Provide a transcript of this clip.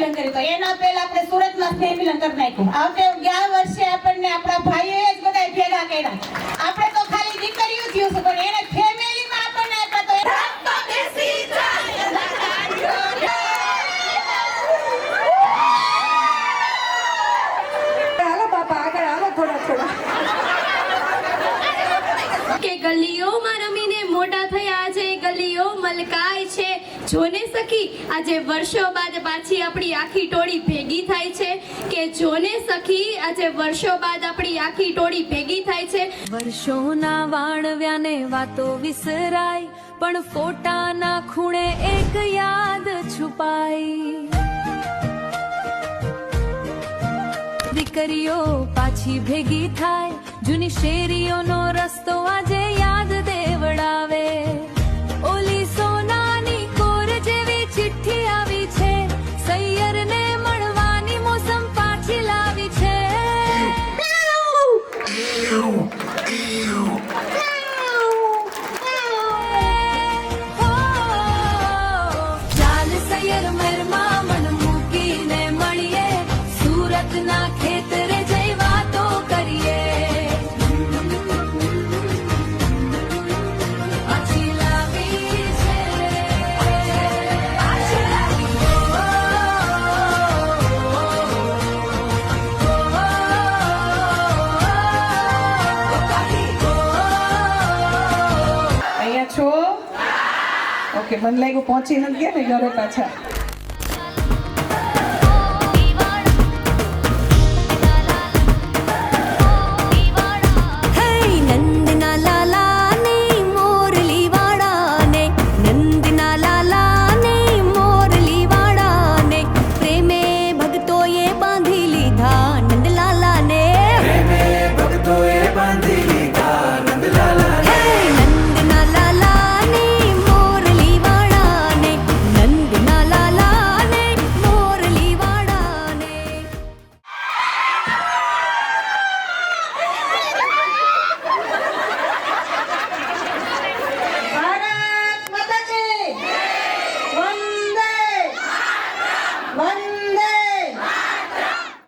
મિલન કર્યું તો એના પહેલા આપણે સુરતમાં સ્નેહ મિલન કરી નાખ્યું. આવતે ગયા વર્ષે આપણને આપણા ભાઈઓએ જ બધા ભેગા કર્યા. આપણે તો ખાલી દીકરીઓ થયું છે પણ એને ફેમિલીમાં આપણને આપ્યા તો હાલો બાપા આગળ હાલો થોડા કે ગલીઓમાં રમીને મોટા થયા છે, ગલીઓ મલકાય છે. જોને સખી આજે વર્ષો બાદ પાછી આપણી આખી ટોળી ભેગી થાય છે. કે જોને સખી આજે વર્ષો બાદ આપણી આખી ટોળી ભેગી થાય છે. વર્ષોના વાણવ્યાને વાતો વિસરાય, પણ ફોટાના ખૂણે એક યાદ છુપાઈ. દીકરીઓ પાછી ભેગી થાય, જૂની શેરીઓનો રસ્તો આજે યાદ દેવડાવે. ઓલી સોનાની કોર જેવી ચિઠ્ઠી આવી છે, સૈયરને મળવાની મોસમ પાછી લાવી છે. ચાલ સૈયર મરમાં મન મૂકીને મળીએ, સુરતના ખેતરે જઈ વાતો કરીએ. પાછી લાવી છે, પાછી લાવી. અહીંયા છો? ઓકે, મને લાગ્યું પહોંચી નથી ગયા ને ઘરે પાછા.